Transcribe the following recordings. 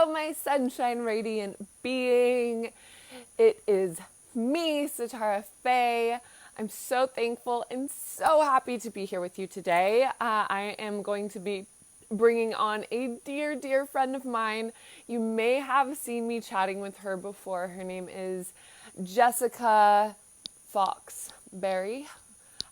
Hello, my sunshine radiant being. It is me, Satara Faye. I'm so thankful and so happy to be here with you today. I am going to be bringing on a dear, dear friend of mine. You may have seen me chatting with her before. Her name is Jessica Foxberry.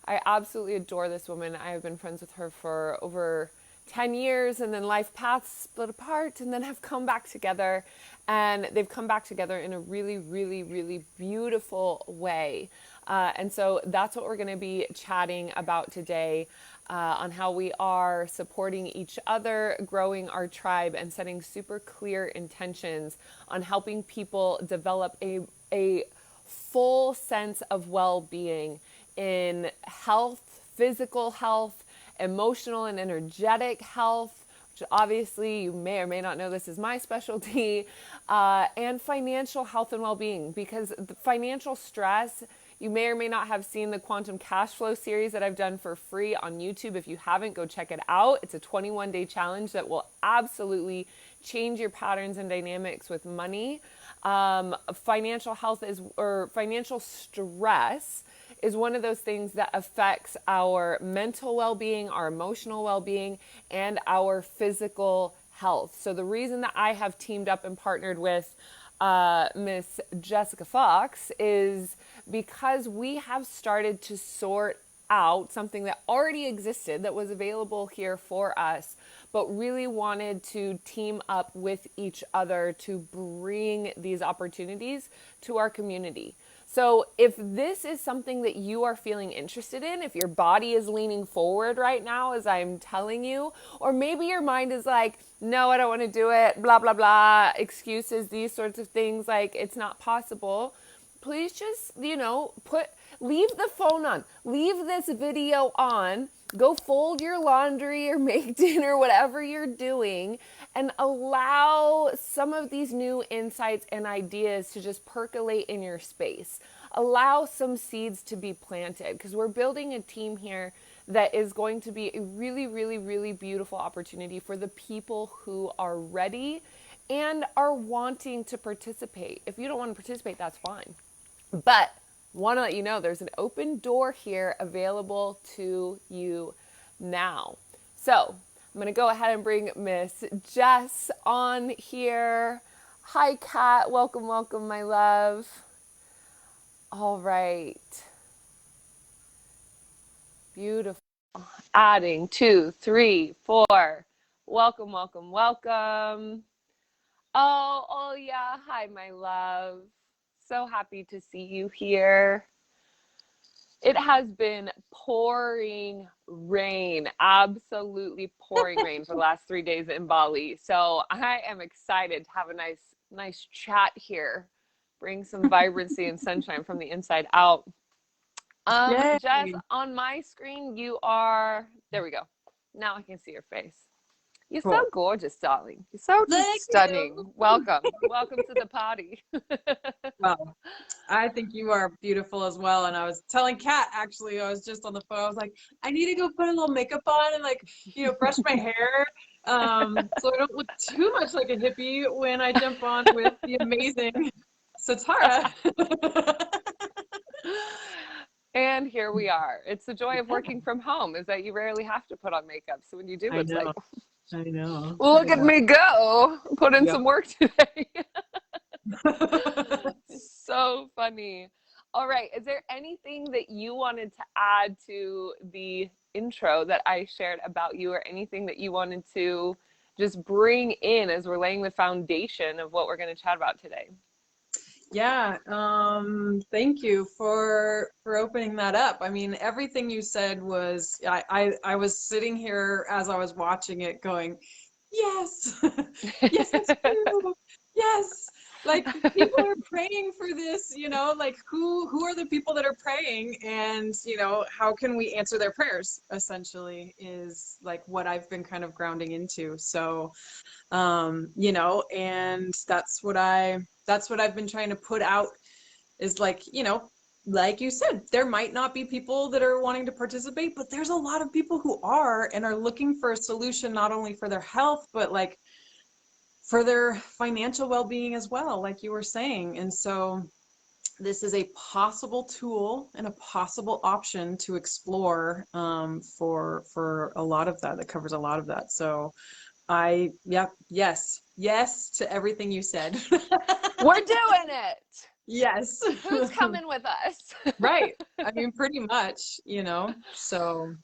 I absolutely adore this woman. I have been friends with her for over 10 years, and then life paths split apart and then have come back together. And they've come back together in a really, really, really beautiful way. And so that's what we're going to be chatting about today, on how we are supporting each other, growing our tribe, and setting super clear intentions on helping people develop a full sense of well-being in health, physical health, emotional and energetic health, which obviously you may or may not know this is my specialty, and financial health and well-being, because the financial stress, you may or may not have seen the Quantum Cash Flow series that I've done for free on YouTube. If you haven't, go check it out. It's a 21-day challenge that will absolutely change your patterns and dynamics with money. Financial health or financial stress is one of those things that affects our mental well-being, our emotional well-being, and our physical health. So the reason that I have teamed up and partnered with Miss Jessica Fox is because we have started to sort out something that already existed, that was available here for us, but really wanted to team up with each other to bring these opportunities to our community. So if this is something that you are feeling interested in, if your body is leaning forward right now as I'm telling you, or maybe your mind is like, no, I don't want to do it, blah, blah, blah, excuses, these sorts of things, like it's not possible, please just, leave the phone on, leave this video on, go fold your laundry or make dinner, whatever you're doing, and allow some of these new insights and ideas to just percolate in your space. Allow some seeds to be planted, because we're building a team here that is going to be a really, really, really beautiful opportunity for the people who are ready and are wanting to participate. If you don't want to participate, that's fine. But want to let you know there's an open door here available to you now. So I'm going to go ahead and bring Miss Jess on here. Hi, Kat. Welcome, welcome, my love. All right. Beautiful. Adding 2, 3, 4. Welcome, welcome, welcome. Oh, yeah. Hi, my love. So happy to see you here. It has been pouring rain, absolutely pouring rain for the last 3 days in Bali. So I am excited to have a nice chat here, bring some vibrancy and sunshine from the inside out. Yay. Jess, on my screen, you are, there we go. Now I can see your face. You're so Cool. gorgeous, darling. You're so just Thank stunning. you. Welcome. Welcome to the party. Well, I think you are beautiful as well. And I was telling Kat, actually, I was just on the phone. I was like, I need to go put a little makeup on and brush my hair. So I don't look too much like a hippie when I jump on with the amazing Satara. And here we are. It's the joy of working from home, is that you rarely have to put on makeup. So when you do, I it's like, know. I know. look at me go. Put in Yep. some work today. So funny. All right. Is there anything that you wanted to add to the intro that I shared about you, or anything that you wanted to just bring in as we're laying the foundation of what we're going to chat about today? Yeah, thank you for opening that up. I mean, everything you said was, I was sitting here as I was watching it going, yes, yes, that's true. Yes. Like people are praying for this, like who are the people that are praying, and how can we answer their prayers, essentially, is like what I've been kind of grounding into. So and that's what I've been trying to put out, is like you said, there might not be people that are wanting to participate, but there's a lot of people who are and are looking for a solution, not only for their health, but like for their financial well-being as well, like you were saying. And so this is a possible tool and a possible option to explore, for a lot of that. That covers a lot of that. So yes to everything you said. We're doing it. Yes. Who's coming with us? Right. I mean, pretty much, so,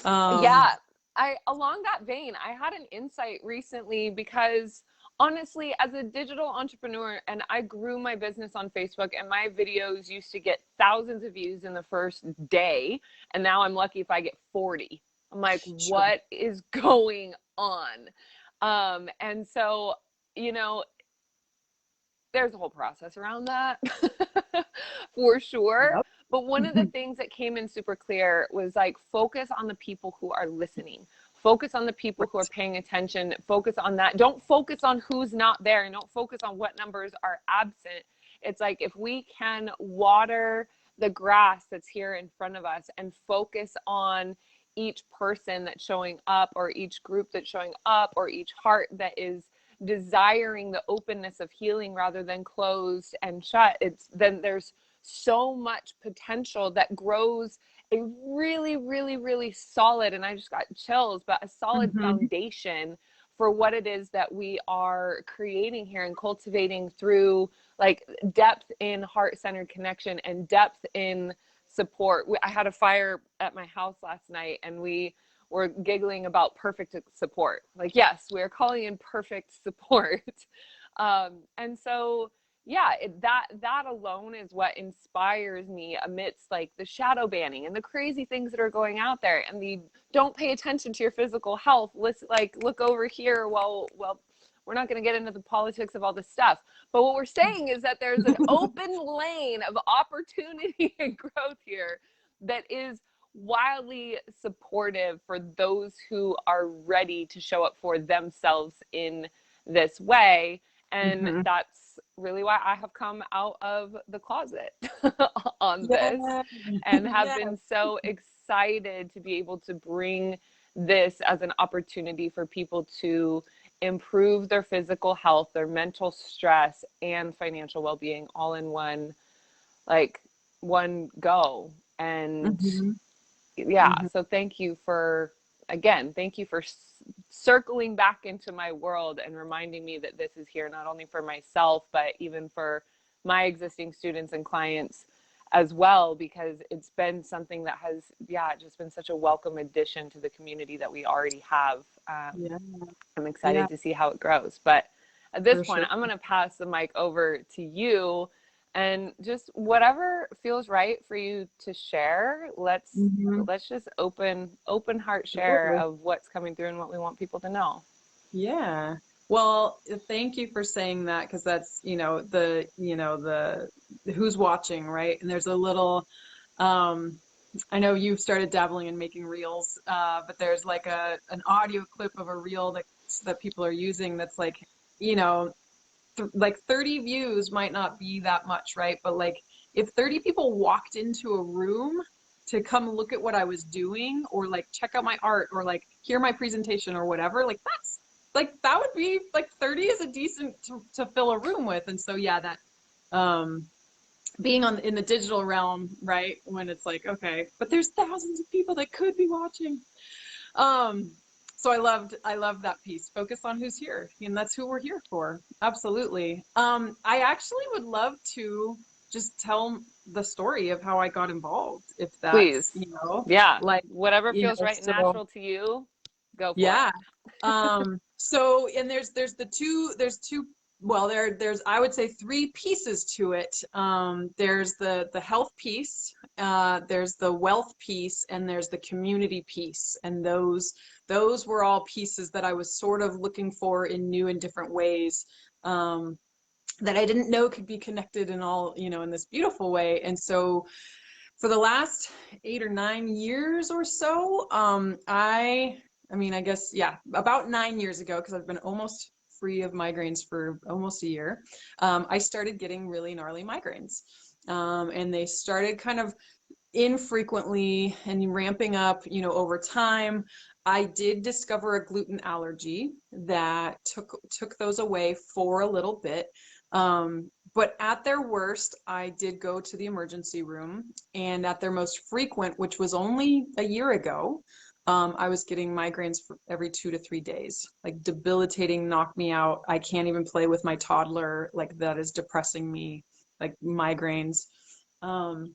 Yeah, I along that vein, I had an insight recently because honestly, as a digital entrepreneur, and I grew my business on Facebook, and my videos used to get thousands of views in the first day, and now I'm lucky if I get 40. I'm like, sure. what is going on? And so, you know, there's a whole process around that for sure. Yep. But one of the things that came in super clear was like focus on the people who are listening, focus on the people who are paying attention, focus on that. Don't focus on who's not there, and don't focus on what numbers are absent. It's like if we can water the grass that's here in front of us and focus on each person that's showing up, or each group that's showing up, or each heart that is desiring the openness of healing rather than closed and shut, then there's so much potential that grows a really, really, really solid, and I just got chills, but a solid Hmm. foundation for what it is that we are creating here and cultivating through like depth in heart-centered connection and depth in support. I had a fire at my house last night, and we were giggling about perfect support. Like, yes, we're calling in perfect support. And so, yeah, that alone is what inspires me amidst like the shadow banning and the crazy things that are going out there, and the don't pay attention to your physical health. Listen, like look over here. Well, we're not going to get into the politics of all this stuff. But what we're saying is that there's an open lane of opportunity and growth here that is wildly supportive for those who are ready to show up for themselves in this way. And Hmm. that's really why I have come out of the closet on this Yeah. and have Yeah. been so excited to be able to bring this as an opportunity for people to improve their physical health, their mental stress, and financial well-being all in like one go. And Hmm. yeah, Hmm. so thank you for circling back into my world and reminding me that this is here not only for myself but even for my existing students and clients as well, because it's been something that has, yeah, just been such a welcome addition to the community that we already have. Yeah. I'm Yeah, excited to see how it grows. But at this for point, sure. I'm going to pass the mic over to you, and just whatever feels right for you to share. Hmm. Let's just open heart share Totally. of what's coming through and what we want people to know. Yeah. Well, thank you for saying that, because that's, the who's watching, right? And there's a little, um, I know you've started dabbling in making reels, but there's like an audio clip of a reel that people are using that's like, you know, like 30 views might not be that much, right? But like if 30 people walked into a room to come look at what I was doing, or like check out my art, or like hear my presentation or whatever, like that would be like 30 is a decent to fill a room with. And so yeah, that um being in the digital realm, right? When it's like, okay, but there's thousands of people that could be watching. Um, so I loved that piece. Focus on who's here, and that's who we're here for. Absolutely. I actually would love to just tell the story of how I got involved, if that's, Please. Yeah. like, Whatever feels right and so natural to you, go for yeah. it. So, and there's two, well, there's I would say three pieces to it. There's the health piece, there's the wealth piece, and there's the community piece. And those were all pieces that I was sort of looking for in new and different ways, that I didn't know could be connected in all, in this beautiful way. And so for the last 8 or 9 years or so, I mean, I guess, yeah, about 9 years ago, because I've been almost free of migraines for almost a year, I started getting really gnarly migraines. And they started kind of infrequently and ramping up, over time. I did discover a gluten allergy that took those away for a little bit. But at their worst, I did go to the emergency room, and at their most frequent, which was only a year ago, I was getting migraines for every 2 to 3 days, like debilitating, knock me out. I can't even play with my toddler, like that is depressing me, like migraines. Um,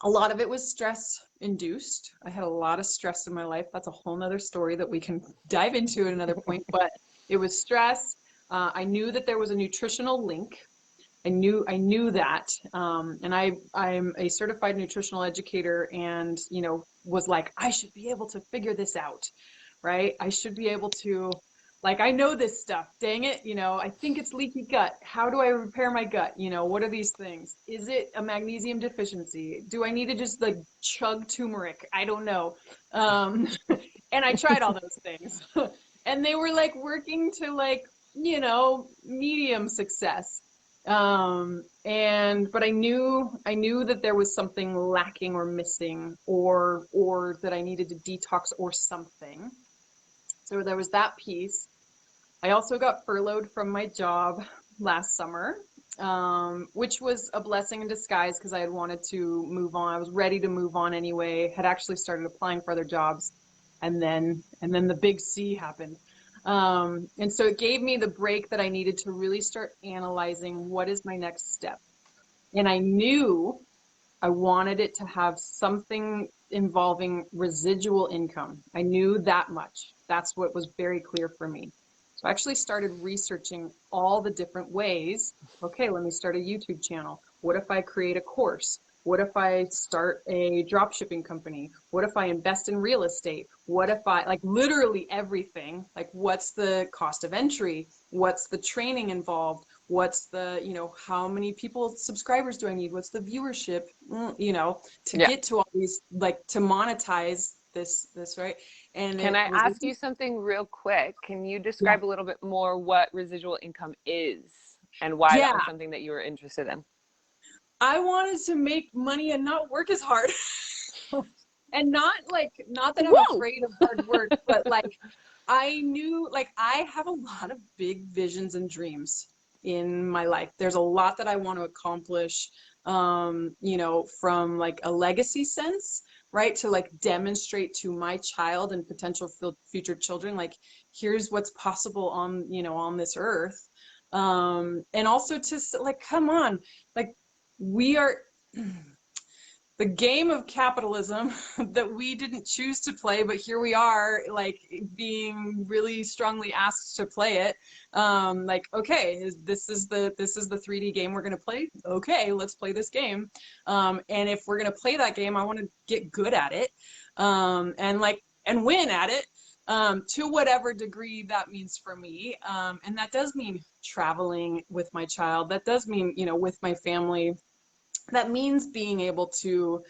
a lot of it was stress induced. I had a lot of stress in my life. That's a whole nother story that we can dive into at another point, but it was stress. I knew that there was a nutritional link. I knew that, and I'm a certified nutritional educator, and was like, I should be able to figure this out, right? I should be able to, like, I know this stuff. Dang it, I think it's leaky gut. How do I repair my gut? What are these things? Is it a magnesium deficiency? Do I need to just like chug turmeric? I don't know. Um, and I tried all those things, and they were like working to like medium success. But I knew that there was something lacking or missing, or that I needed to detox or something. So there was that piece. I also got furloughed from my job last summer, which was a blessing in disguise because I had wanted to move on. I was ready to move on anyway, had actually started applying for other jobs, and then the big C happened. And so it gave me the break that I needed to really start analyzing what is my next step. And I knew I wanted it to have something involving residual income. I knew that much. That's what was very clear for me. So I actually started researching all the different ways. Okay, let me start a YouTube channel. What if I create a course? What if I start a drop shipping company? What if I invest in real estate? What if I, like, literally everything? Like, what's the cost of entry? What's the training involved? What's the, how many people, subscribers do I need? What's the viewership? To Yeah. get to all these, like, to monetize this, right? And Can it I was, ask you something real quick? Can you yeah. describe a little bit more what residual income is and why that Yeah, was something that you were interested in? I wanted to make money and not work as hard. And not that I'm Woo! afraid of hard work, but like I knew, like, I have a lot of big visions and dreams in my life. There's a lot that I want to accomplish, from like a legacy sense, right? To like demonstrate to my child and potential future children, like, here's what's possible on this earth. And also to like, come on, like, we are the game of capitalism that we didn't choose to play, but here we are, like, being really strongly asked to play it. Like, okay, this is the 3D game we're going to play. Okay, let's play this game. And if we're going to play that game, I want to get good at it, and win at it, to whatever degree that means for me. And that does mean traveling with my child. That does mean, with my family. That means being able to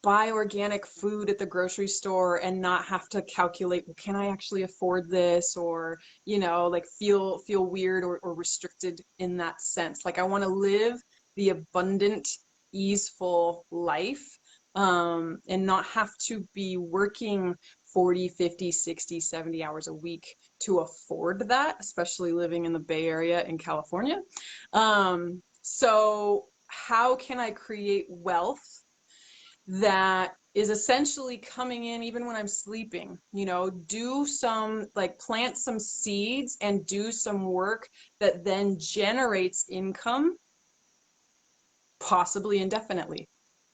buy organic food at the grocery store and not have to calculate, well, can I actually afford this? Or, like, feel weird or restricted in that sense. Like, I want to live the abundant, easeful life, and not have to be working 40, 50, 60, 70 hours a week to afford that, especially living in the Bay Area in California. So how can I create wealth that is essentially coming in even when I'm sleeping? Do some, like, plant some seeds and do some work that then generates income, possibly indefinitely,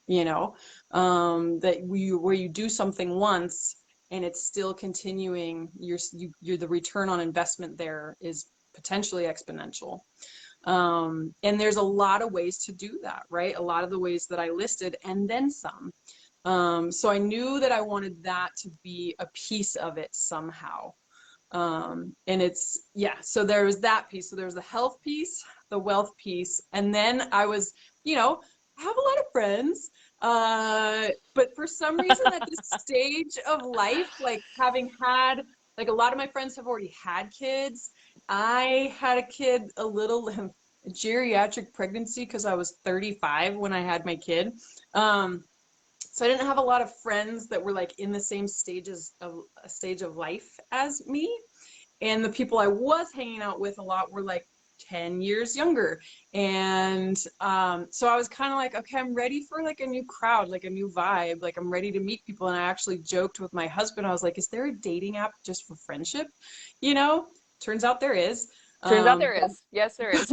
that where you do something once and it's still continuing, you're the return on investment there is potentially exponential. And there's a lot of ways to do that, right? A lot of the ways that I listed and then some. So I knew that I wanted that to be a piece of it somehow. And it's, yeah, so there was that piece. So there was the health piece, the wealth piece. And then I was, I have a lot of friends. But for some reason at this stage of life, like, having had, like, a lot of my friends have already had kids. I had a kid, a little geriatric pregnancy, because I was 35 when I had my kid. So I didn't have a lot of friends that were like in the same stage of life as me. And the people I was hanging out with a lot were like 10 years younger. And so I was kind of like, okay, I'm ready for like a new crowd, like a new vibe. Like I'm ready to meet people. And I actually joked with my husband. I was like, is there a dating app just for friendship? You know, turns out there is. Turns out there But is. Yes, there is.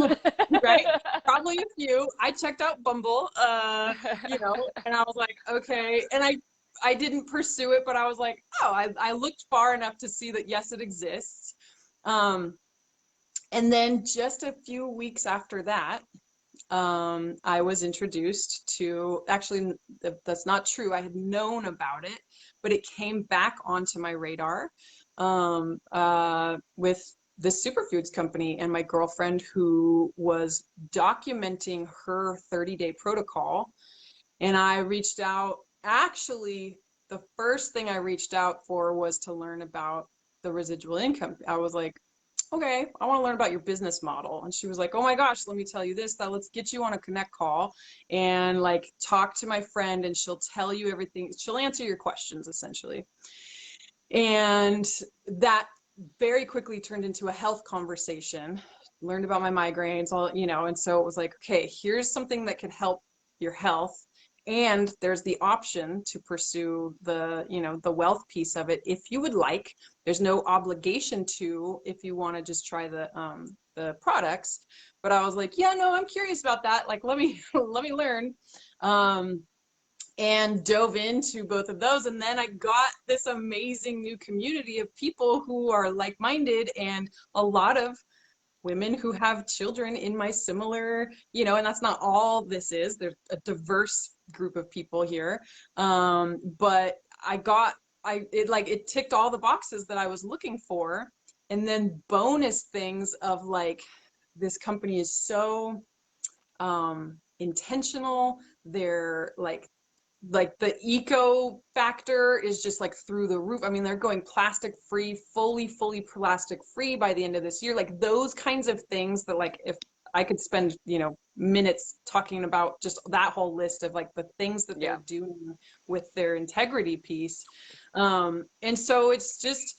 right? Probably a few. I checked out Bumble, you know, and I was like, okay. And I didn't pursue it, but I was like, oh, I looked far enough to see that yes, it exists. Um, and then just a few weeks after that, I was introduced to, actually, that's not true. I had known about it, but it came back onto my radar with the superfoods company and my girlfriend who was documenting her 30-day protocol. And I reached out. Actually, the first thing I reached out for was to learn about the residual income. I was like, okay, I want to learn about your business model. And she was like, oh my gosh, let me tell you this, that let's get you on a connect call and like talk to my friend and she'll tell you everything. She'll answer your questions essentially. And that very quickly turned into a health conversation. Learned about my migraines, all, you know, and so it was like, okay, here's something that could help your health. And there's the option to pursue the, you know, the wealth piece of it if you would like. There's no obligation to if you want to just try the products. But I was like, yeah, no, I'm curious about that. Like, let me let me learn. And dove into both of those. And then I got this amazing new community of people who are like-minded and a lot of women who have children in my similar, you know, and that's not all this is. There's a diverse group of people here. But it ticked all the boxes that I was looking for. And then bonus things of like, this company is so intentional. They're like the eco factor is just like through the roof. I mean, they're going plastic free, fully plastic free by the end of this year. Like those kinds of things that like, if I could spend, you know, minutes talking about just that whole list of like the things that they're doing with their integrity piece. And so it's just,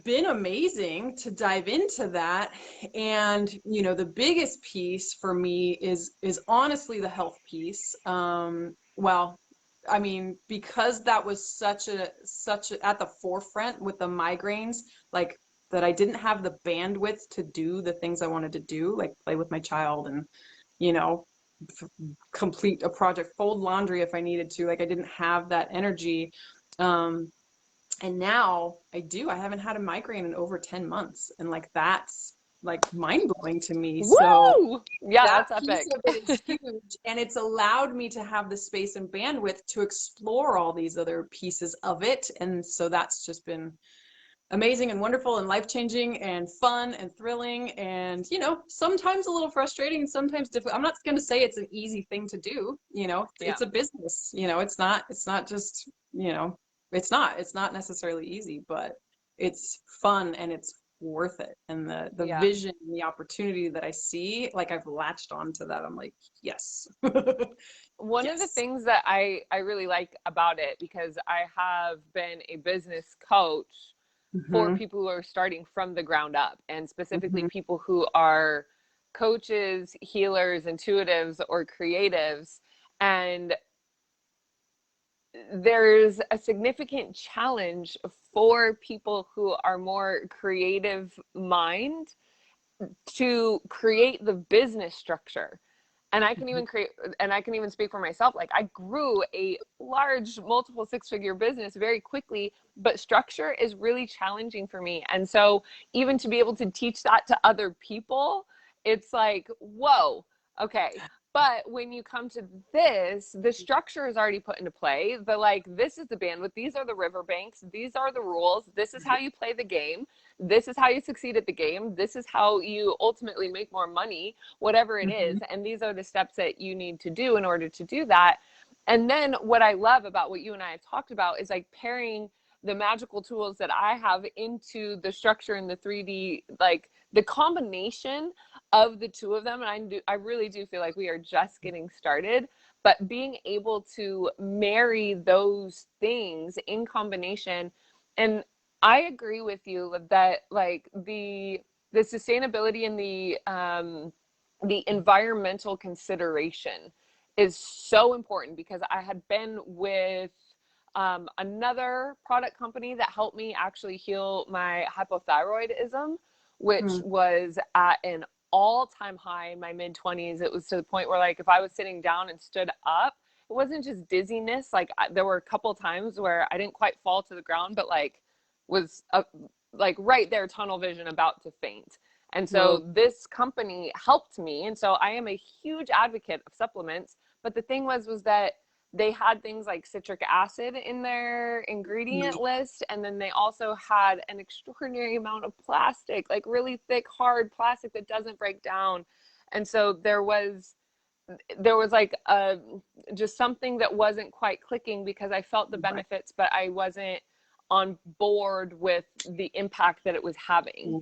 been amazing to dive into that. And you know, the biggest piece for me is honestly the health piece. Well, I mean, because that was such a at the forefront with the migraines, like that I didn't have the bandwidth to do the things I wanted to do, like play with my child and, you know, complete a project, fold laundry if I needed to. Like I didn't have that energy. And now I do. I haven't had a migraine in over 10 months. And like that's like mind blowing to me. So Woo! Yeah, that that's piece epic. of it is huge. And it's allowed me to have the space and bandwidth to explore all these other pieces of it. And so that's just been amazing and wonderful and life-changing and fun and thrilling and, you know, sometimes a little frustrating, sometimes difficult. I'm not going to say it's an easy thing to do. You know, it's a business, you know, it's not just, you know, it's not necessarily easy, but it's fun and it's worth it. And the vision and the opportunity that I see, like I've latched onto that. I'm like, yes. One of the Yes. things that I really like about it, because I have been a business coach for Mm-hmm. people who are starting from the ground up, and specifically Mm-hmm. people who are coaches, healers, intuitives, or creatives. And there's a significant challenge for people who are more creative mind to create the business structure. And I can even create, and I can even speak for myself. Like I grew a large multiple six-figure business very quickly, but structure is really challenging for me. And so even to be able to teach that to other people, it's like, whoa, okay. But when you come to this, the structure is already put into play. The like, this is the bandwidth, these are the riverbanks, these are the rules, this is how you play the game, this is how you succeed at the game, this is how you ultimately make more money, whatever it Mm-hmm. is. And these are the steps that you need to do in order to do that. And then what I love about what you and I have talked about is like pairing the magical tools that I have into the structure and the 3D, like the combination of the two of them. And I really do feel like we are just getting started. but being able to marry those things in combination. And I agree with you that like the sustainability and the environmental consideration is so important, because I had been with another product company that helped me actually heal my hypothyroidism, which Mm. was at an all-time high in my mid-20s. It was to the point where, like, if I was sitting down and stood up, it wasn't just dizziness. Like, there were a couple times where I didn't quite fall to the ground, but like was like right there, tunnel vision, about to faint. And Whoa. so this company helped me. And so I am a huge advocate of supplements. But the thing was that they had things like citric acid in their ingredient Mm. list. And then they also had an extraordinary amount of plastic, like really thick, hard plastic that doesn't break down. And so there was like just something that wasn't quite clicking, because I felt the Right. benefits, but I wasn't on board with the impact that it was having.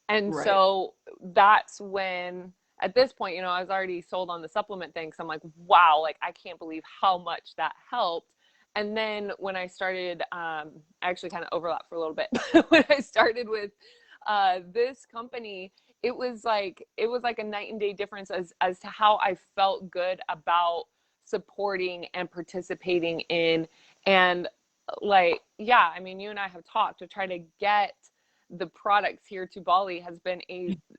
And Right. so that's when, at this point, I was already sold on the supplement thing. So I'm like, wow, like I can't believe how much that helped. And then when I started, I actually kind of overlapped for a little bit. When I started with this company, it was like a night and day difference as to how I felt good about supporting and participating in. And like, yeah, I mean, you and I have talked to try to get the products here to Bali has been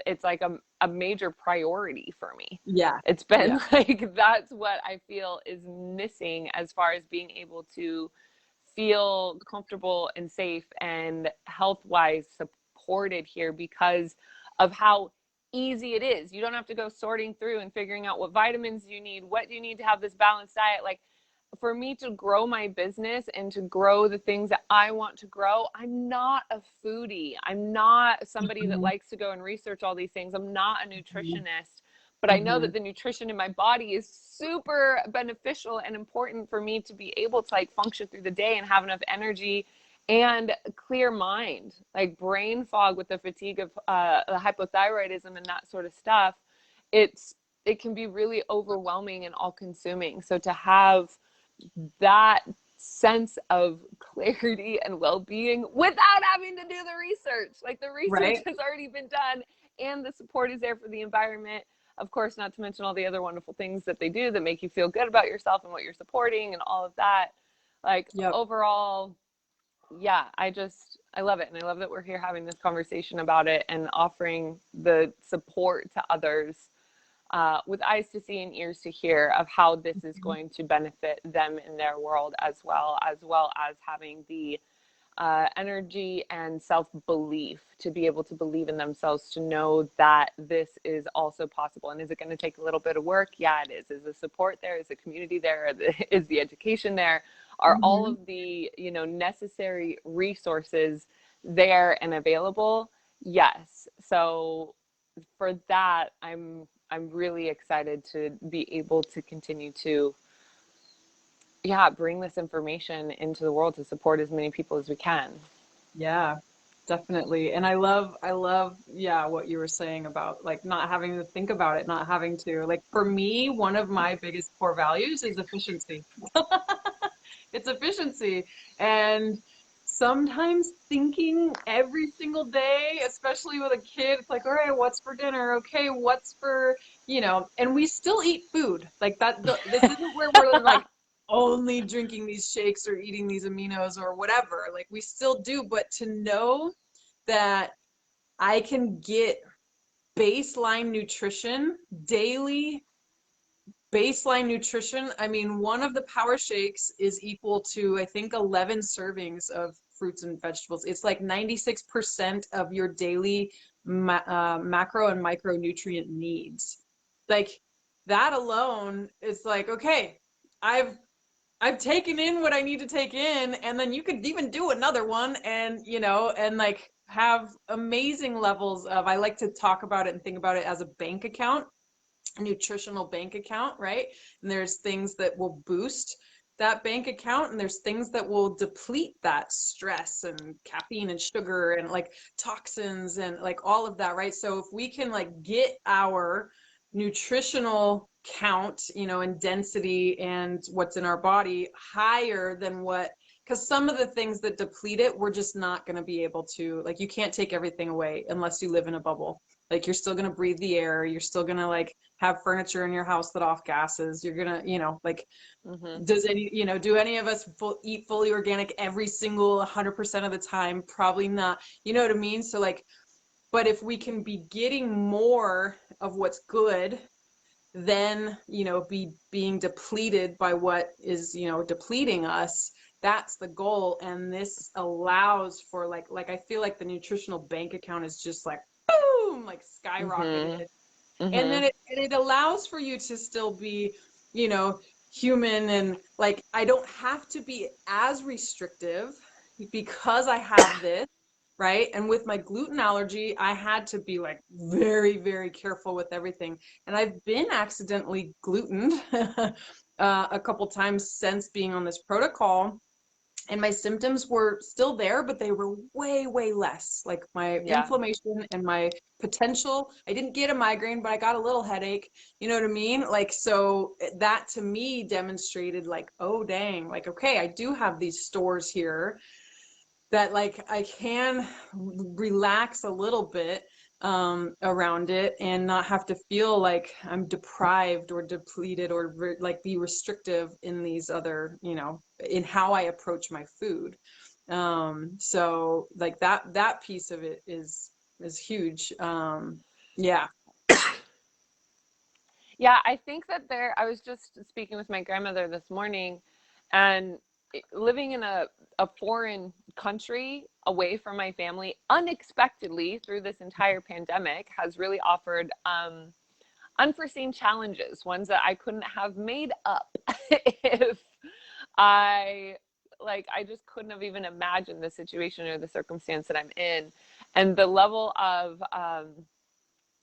it's like a major priority for me. Yeah. It's Yeah. been like, that's what I feel is missing, as far as being able to feel comfortable and safe and health wise supported here, because of how easy it is. You don't have to go sorting through and figuring out what vitamins you need, what you need to have this balanced diet. Like, for me to grow my business and to grow the things that I want to grow, I'm not a foodie. I'm not somebody that Mhm. likes to go and research all these things. I'm not a Mhm. nutritionist, but I know Mhm. that the nutrition in my body is super beneficial and important for me to be able to like function through the day and have enough energy and clear mind. Like, brain fog with the fatigue of the hypothyroidism and that sort of stuff, it can be really overwhelming and all consuming. So to have that sense of clarity and well-being without having to do the research, like the research Right. has already been done and the support is there for the environment, of course, not to mention all the other wonderful things that they do that make you feel good about yourself and what you're supporting and all of that. Like, Yep. overall, yeah, I love it. And I love that we're here having this conversation about it and offering the support to others, with eyes to see and ears to hear, of how this is going to benefit them in their world, as well as having the energy and self-belief to be able to believe in themselves, to know that this is also possible. And is it going to take a little bit of work? Yeah, it is. Is the support there? Is the community there? Is the education there? Are all Mhm. of the necessary resources there and available? Yes. So for that, I'm really excited to be able to continue to, yeah, bring this information into the world to support as many people as we can. Yeah, definitely. And I love, yeah, what you were saying about like not having to think about it, not having to, like, for me, one of my biggest core values is efficiency. It's efficiency. And sometimes thinking every single day, especially with a kid, it's like, all right, what's for dinner? Okay, what's for, and we still eat food. Like that, this isn't where we're like only drinking these shakes or eating these aminos or whatever. Like we still do, but to know that I can get baseline nutrition daily, baseline nutrition. I mean, one of the power shakes is equal to, I think, 11 servings of fruits and vegetables. It's like 96% of your daily macro and micronutrient needs. Like that alone is like, okay, I've I've taken in what I need to take in, and then you could even do another one and, and like have amazing levels of, I like to talk about it and think about it as a bank account, nutritional bank account, right? And there's things that will boost that bank account, and there's things that will deplete that, stress and caffeine and sugar and like toxins and like all of that, right? So if we can like get our nutritional count, you know, and density and what's in our body higher than what, because some of the things that deplete it, we're just not going to be able to, like, you can't take everything away unless you live in a bubble. Like, you're still going to breathe the air. You're still going to, like, have furniture in your house that off gases. You're going to, you know, like, does any, you know, do any of us eat fully organic every single 100% of the time? Probably not. You know what I mean? So, like, but if we can be getting more of what's good, then, you know, being depleted by what is, you know, depleting us, that's the goal. And this allows for, like I feel like the nutritional bank account is just like boom, like skyrocketed. And then it allows for you to still be, you know, human, and like I don't have to be as restrictive because I have this, right? And with my gluten allergy, I had to be like very, very careful with everything. And I've been accidentally glutened a couple times since being on this protocol. And my symptoms were still there, but they were way, way less. Like my inflammation and my potential. I didn't get a migraine, but I got a little headache. You know what I mean? Like, so that to me demonstrated like, oh, dang, like, okay, I do have these stores here that like I can relax a little bit around it and not have to feel like I'm deprived or depleted or like be restrictive in these other, you know, in how I approach my food. So like that piece of it is huge. Yeah. Yeah, I think that I was just speaking with my grandmother this morning, and living in a foreign country away from my family unexpectedly through this entire pandemic has really offered unforeseen challenges, ones that I couldn't have made up if I I just couldn't have even imagined the situation or the circumstance that I'm in. And the level of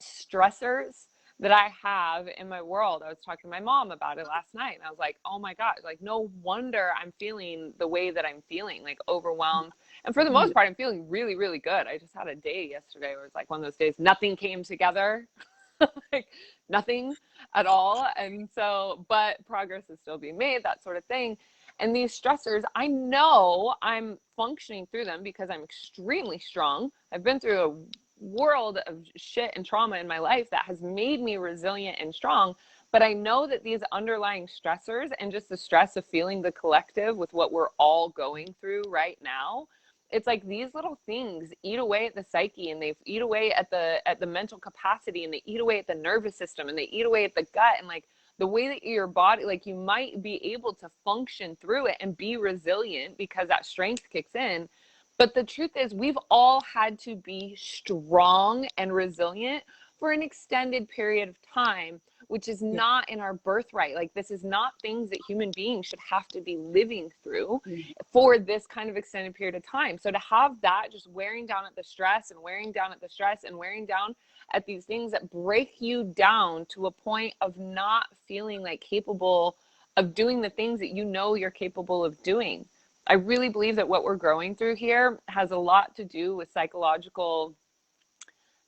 stressors that I have in my world. I was talking to my mom about it last night, and I was like, oh my God, like, no wonder I'm feeling the way that I'm feeling, like overwhelmed. And for the most part, I'm feeling really, really good. I just had a day yesterday where it's like one of those days, nothing came together, like nothing at all. And so, but progress is still being made, that sort of thing. And these stressors, I know I'm functioning through them because I'm extremely strong. I've been through a world of shit and trauma in my life that has made me resilient and strong. But I know that these underlying stressors and just the stress of feeling the collective with what we're all going through right now, it's like these little things eat away at the psyche, and they eat away at the mental capacity, and they eat away at the nervous system, and they eat away at the gut, and like the way that your body, like you might be able to function through it and be resilient because that strength kicks in. But the truth is, we've all had to be strong and resilient for an extended period of time, which is not in our birthright. Like, this is not things that human beings should have to be living through for this kind of extended period of time. So to have that just wearing down at the stress and wearing down at the stress and wearing down at these things that break you down to a point of not feeling like capable of doing the things that you know you're capable of doing. I really believe that what we're growing through here has a lot to do with psychological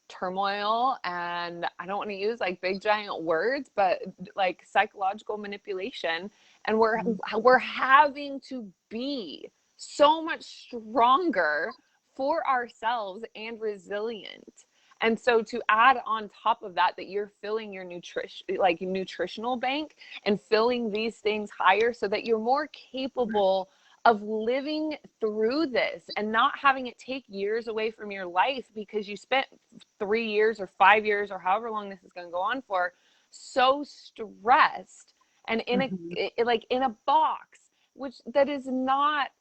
turmoil, and I don't want to use like big giant words, but like psychological manipulation. And we're having to be so much stronger for ourselves and resilient. And so to add on top of that, that you're filling your nutritional bank and filling these things higher so that you're more capable of living through this and not having it take years away from your life because you spent 3 years or 5 years or however long this is going to go on for so stressed and in a box, which that is not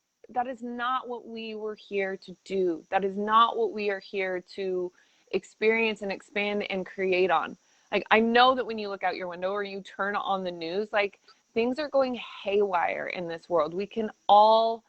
what we were here to do. That is not what we are here to experience and expand and create on. Like, I know that when you look out your window or you turn on the news, like, things are going haywire in this world. We can all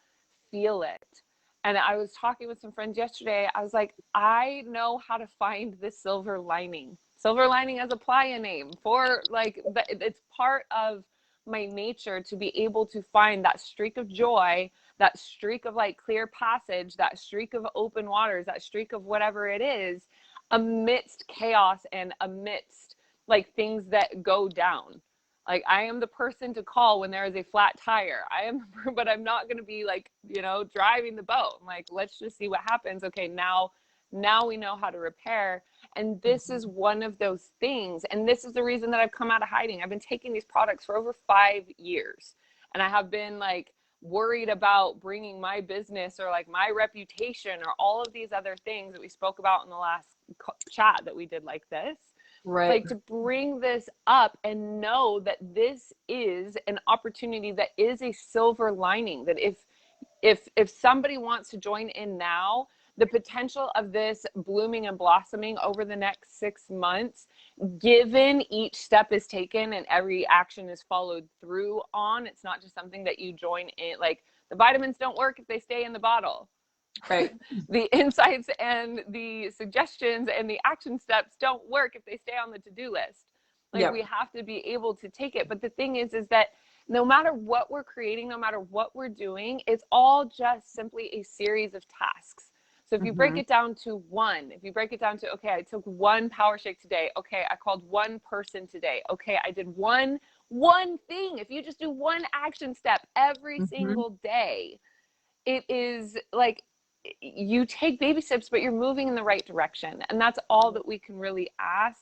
feel it. And I was talking with some friends yesterday. I was like, I know how to find the silver lining. Silver lining as a playa name for like, it's part of my nature to be able to find that streak of joy, that streak of like clear passage, that streak of open waters, that streak of whatever it is amidst chaos and amidst like things that go down. Like, I am the person to call when there is a flat tire. But I'm not going to be like, driving the boat. I'm like, let's just see what happens. Okay, now we know how to repair. And this is one of those things. And this is the reason that I've come out of hiding. I've been taking these products for over 5 years. And I have been like worried about bringing my business or like my reputation or all of these other things that we spoke about in the last chat that we did like this. Right. Like, to bring this up and know that this is an opportunity that is a silver lining, that if somebody wants to join in now, the potential of this blooming and blossoming over the next 6 months, given each step is taken and every action is followed through on, it's not just something that you join in. Like, the vitamins don't work if they stay in the bottle. Right. The insights and the suggestions and the action steps don't work if they stay on the to-do list. Like, Yep. we have to be able to take it. But the thing is that no matter what we're creating, no matter what we're doing, it's all just simply a series of tasks. So if you break it down to okay, I took one power shake today. Okay, I called one person today. Okay, I did one thing. If you just do one action step every single day, it is like, you take baby steps, but you're moving in the right direction. And that's all that we can really ask.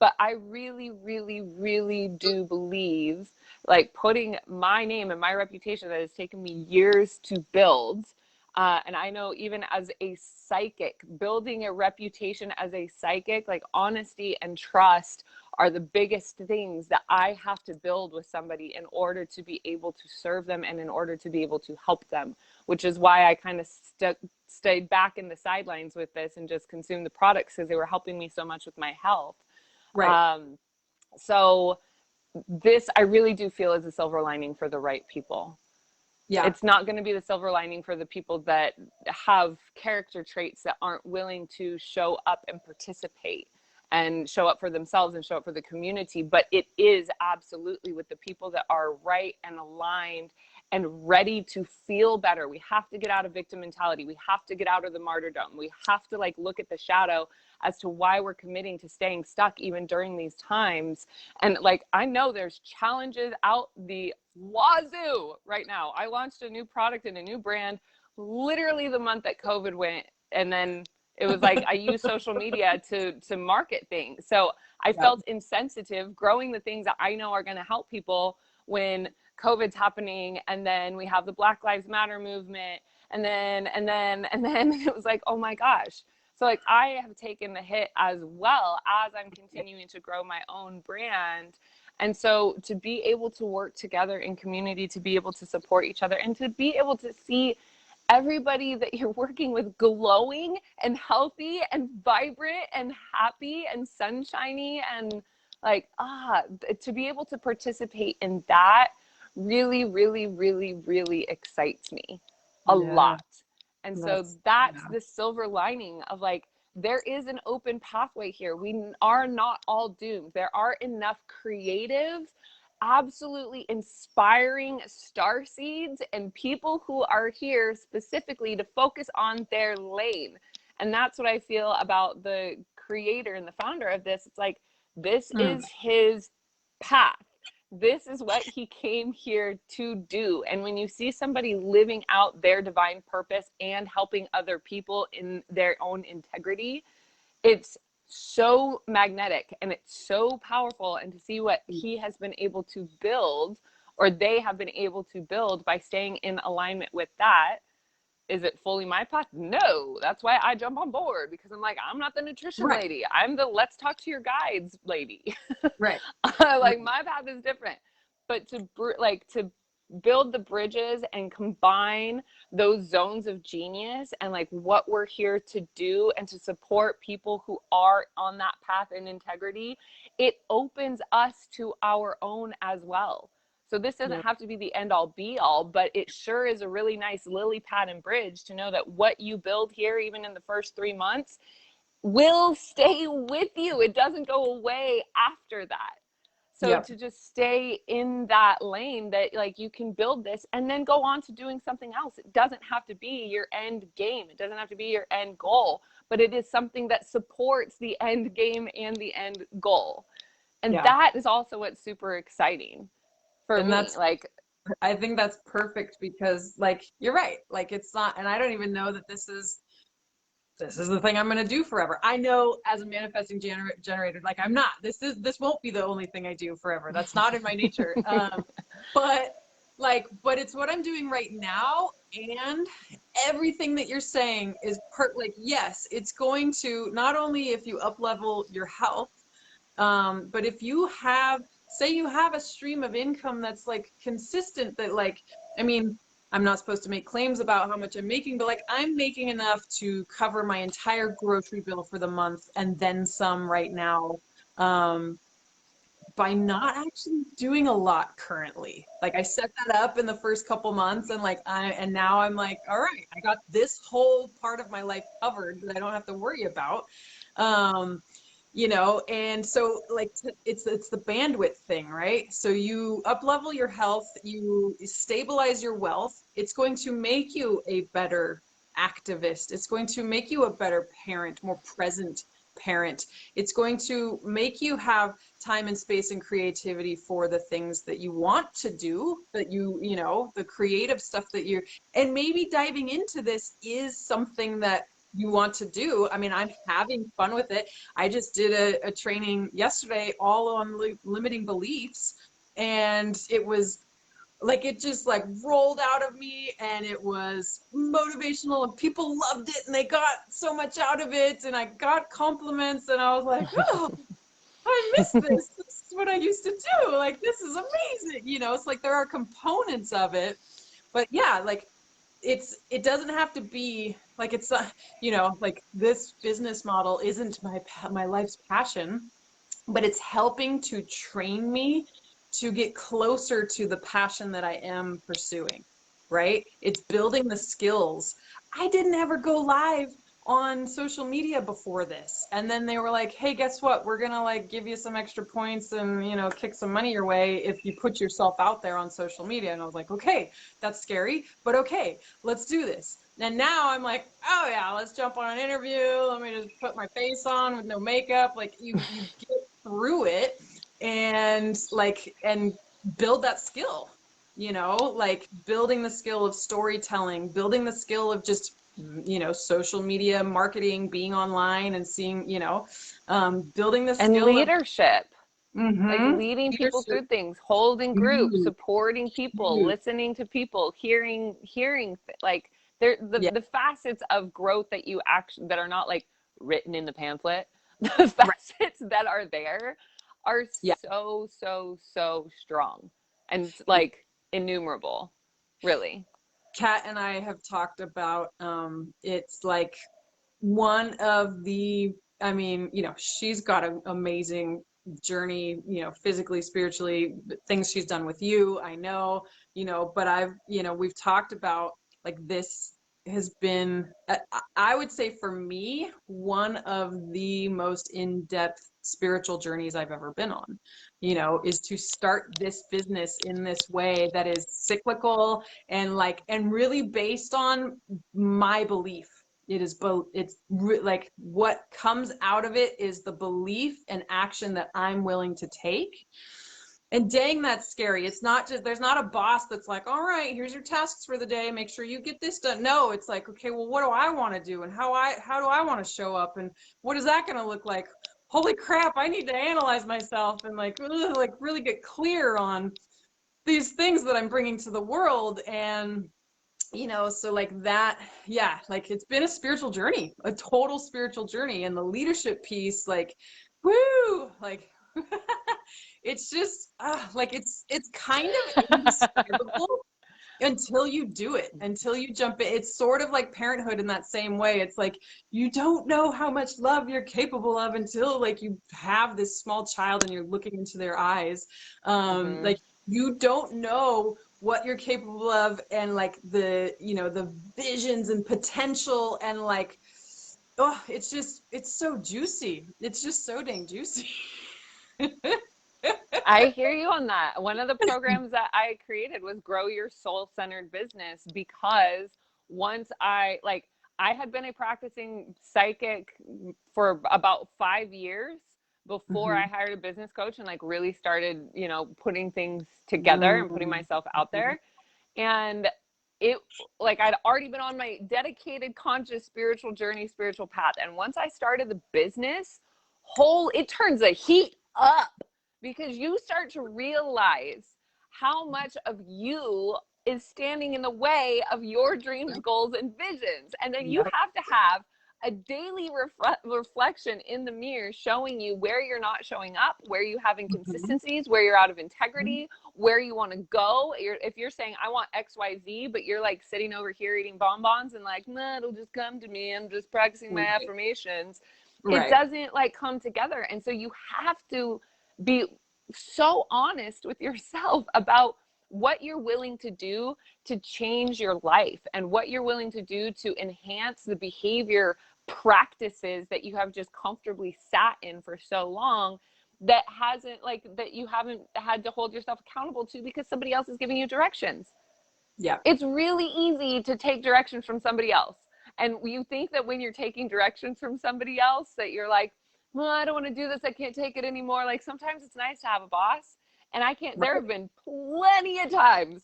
But I really, really, really do believe, like, putting my name and my reputation that has taken me years to build. And I know, even as a psychic, building a reputation as a psychic, like, honesty and trust are the biggest things that I have to build with somebody in order to be able to serve them and in order to be able to help them, which is why I kind of stayed back in the sidelines with this and just consumed the products, because they were helping me so much with my health. Right. So this, I really do feel, is a silver lining for the right people. Yeah. It's not going to be the silver lining for the people that have character traits that aren't willing to show up and participate and show up for themselves and show up for the community. But it is absolutely with the people that are right and aligned and ready to feel better. We have to get out of victim mentality. We have to get out of the martyrdom. We have to, like, look at the shadow as to why we're committing to staying stuck even during these times. And, like, I know there's challenges out the wazoo right now. I launched a new product and a new brand literally the month that COVID went, and then it was like I use social media to market things. So I felt insensitive growing the things that I know are going to help people when COVID's happening, and then we have the Black Lives Matter movement, and then it was like, oh my gosh. So, like, I have taken the hit as well as I'm continuing to grow my own brand. And so to be able to work together in community, to be able to support each other, and to be able to see everybody that you're working with glowing and healthy and vibrant and happy and sunshiny, and like, to be able to participate in that really, really, really, really excites me a lot. And so that's the silver lining of, like, there is an open pathway here. We are not all doomed. There are enough creative, absolutely inspiring star seeds and people who are here specifically to focus on their lane. And that's what I feel about the creator and the founder of this. It's like, this is his path. This is what he came here to do. And when you see somebody living out their divine purpose and helping other people in their own integrity, it's so magnetic and it's so powerful. And to see what he has been able to build, or they have been able to build by staying in alignment with that. Is it fully my path? No. That's why I jump on board, because I'm like, I'm not the nutrition lady. I'm the let's talk to your guides lady. Right. Like, my path is different. But to build the bridges and combine those zones of genius and, like, what we're here to do and to support people who are on that path in integrity, it opens us to our own as well. So this doesn't have to be the end all be all, but it sure is a really nice lily pad and bridge to know that what you build here, even in the first 3 months, will stay with you. It doesn't go away after that. So to just stay in that lane, that, like, you can build this and then go on to doing something else. It doesn't have to be your end game. It doesn't have to be your end goal, but it is something that supports the end game and the end goal. And Yeah. that is also what's super exciting for And me. that's, Like, I think that's perfect because like you're right. Like it's not, and I don't even know that this is the thing I'm going to do forever. I know as a manifesting generator, like I'm not, this won't be the only thing I do forever. That's not in my nature. But but it's what I'm doing right now. And everything that you're saying is like, yes, it's going to not only if you up level your health, but if you have, say you have a stream of income that's like consistent, that like, I mean, I'm not supposed to make claims about how much I'm making, but like I'm making enough to cover my entire grocery bill for the month and then some right now, by not actually doing a lot currently. Like I set that up in the first couple months and and now I'm like, all right, I got this whole part of my life covered that I don't have to worry about. Um, and so like it's the bandwidth thing, right? So you up level your health, you stabilize your wealth. It's going to make you a better activist. It's going to make you a better parent, more present parent. It's going to make you have time and space and creativity for the things that you want to do, that the creative stuff that you're, and maybe diving into this is something that you want to do. I mean, I'm having fun with it. I just did a training yesterday all on limiting beliefs, and it was like it just like rolled out of me, and it was motivational and people loved it and they got so much out of it, and I got compliments, and I was like, oh, I miss this. This is what I used to do. Like, this is amazing. It's like there are components of it, but yeah, like it doesn't have to be like it's like this business model isn't my life's passion, but it's helping to train me to get closer to the passion that I am pursuing, right? It's building the skills. I didn't ever go live on social media before this. And then they were like, hey, guess what? We're going to like give you some extra points and, kick some money your way if you put yourself out there on social media. And I was like, okay, that's scary, but okay, let's do this. And now I'm like, oh yeah, let's jump on an interview. Let me just put my face on with no makeup. Like you get through it and build that skill, like building the skill of storytelling, building the skill of just social media marketing, being online and seeing, building the and skill of leadership, like mm-hmm, leading people leadership. through things, holding groups, Huge, supporting people, huge. listening to people, like there Yeah, the facets of growth that you actually that are not like written in the pamphlet. The right. facets that are there are Yeah. so strong and like innumerable, really. Kat and I have talked about it's like one of the, I mean, she's got an amazing journey, physically, spiritually, things she's done with you, I know, but we've talked about like this has been, I would say for me, one of the most in-depth spiritual journeys I've ever been on, is to start this business in this way that is cyclical and really based on my belief. It is both. Like what comes out of it is the belief and action that I'm willing to take. And dang, that's scary. It's not just, there's not a boss that's like, all right, here's your tasks for the day. Make sure you get this done. No, it's like, okay, well, what do I want to do? And how do I want to show up? And what is that going to look like? Holy crap, I need to analyze myself and like really get clear on these things that I'm bringing to the world. And so like that, yeah, like it's been a spiritual journey, a total spiritual journey. And the leadership piece, like, woo, like, it's just like it's kind of indescribable until you do it, until you jump in. It's sort of like parenthood in that same way. It's like you don't know how much love you're capable of until like you have this small child and you're looking into their eyes. Mm-hmm. Like you don't know what you're capable of, and like the visions and potential, and like oh, it's so juicy. It's just so dang juicy. I hear you on that. One of the programs that I created was Grow Your Soul Centered Business, because once I had been a practicing psychic for about 5 years, before I Mm-hmm. hired a business coach and like really started, you know, putting things together and putting Mm-hmm. myself out there. And it, like, I'd already been on my dedicated, conscious, spiritual journey, spiritual path. And once I started the business, it turns the heat up because you start to realize how much of you is standing in the way of your dreams, goals, and visions. And then you Yep. have to have a daily reflection in the mirror showing you where you're not showing up, where you have Mm-hmm. inconsistencies, where you're out of integrity, where you want to go. If you're saying, I want XYZ, but you're like sitting over here eating bonbons and like, nah, it'll just come to me. I'm just practicing my Right. affirmations. It Right. doesn't like come together. And so you have to be so honest with yourself about what you're willing to do to change your life and what you're willing to do to enhance the behavior practices that you have just comfortably sat in for so long that hasn't like that you haven't had to hold yourself accountable to because somebody else is giving you directions. Yeah. It's really easy to take directions from somebody else. And you think that when you're taking directions from somebody else that you're like, well, I don't want to do this. I can't take it anymore. Like sometimes it's nice to have a boss. And there Right. have been plenty of times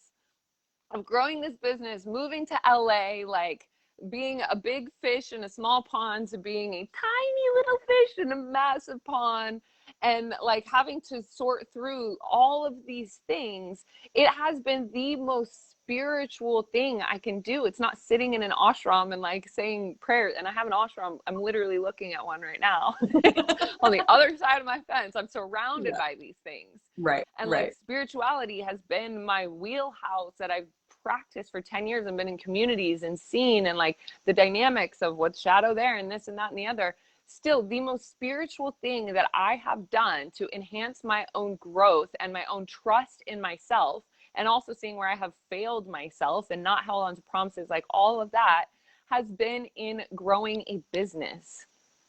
of growing this business, moving to LA, like being a big fish in a small pond to being a tiny little fish in a massive pond, and like having to sort through all of these things. It has been the most spiritual thing I can do. It's not sitting in an ashram and like saying prayers. And I have an ashram. I'm literally looking at one right now on the other side of my fence. I'm surrounded Yeah. by these things. Right. And like Right. spirituality has been my wheelhouse that I've practiced for 10 years and been in communities and seen and like the dynamics of what's shadow there and this and that and the other. Still, the most spiritual thing that I have done to enhance my own growth and my own trust in myself, and also seeing where I have failed myself and not held on to promises, like all of that has been in growing a business.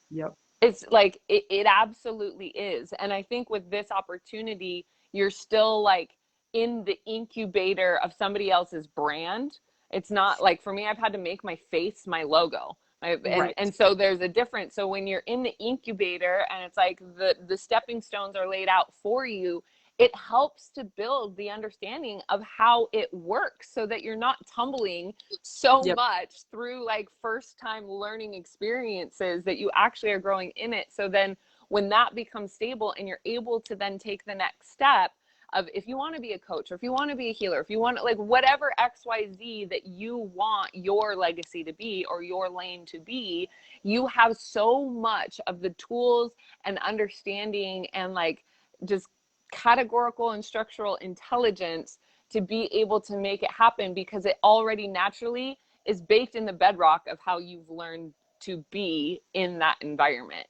Yep. It's like it absolutely is. And I think with this opportunity, you're still like in the incubator of somebody else's brand. It's not like, for me, I've had to make my face my logo. And Right. so there's a difference. So when you're in the incubator and it's like the stepping stones are laid out for you, it helps to build the understanding of how it works so that you're not tumbling so Yep. much through like first time learning experiences, that you actually are growing in it. So then when that becomes stable and you're able to then take the next step of, if you want to be a coach or if you want to be a healer, if you want to like whatever XYZ that you want your legacy to be or your lane to be, you have so much of the tools and understanding and like just categorical and structural intelligence to be able to make it happen, because it already naturally is baked in the bedrock of how you've learned to be in that environment.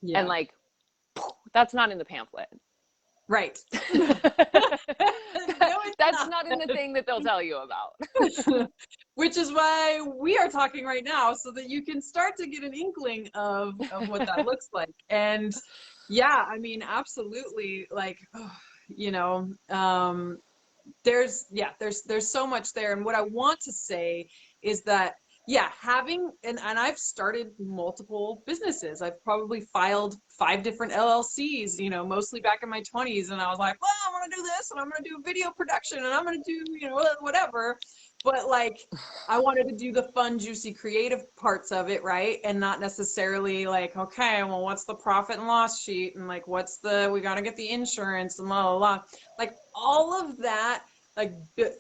And Yeah. like, that's not in the pamphlet. Right. No, it's That's not. not in the thing that they'll tell you about. Which is why we are talking right now, so that you can start to get an inkling of what that looks like. And yeah, I mean, absolutely. Like, oh, you know, there's so much there. And what I want to say is that, yeah, having and I've started multiple businesses. I've probably filed 5 different LLCs, you know, mostly back in my 20s. And I was like, well, I'm gonna do this and I'm gonna do video production and I'm gonna do, you know, whatever. But like, I wanted to do the fun, juicy, creative parts of it, right? And not necessarily like, okay, well, what's the profit and loss sheet? And like, we got to get the insurance and blah, blah, blah. Like all of that, like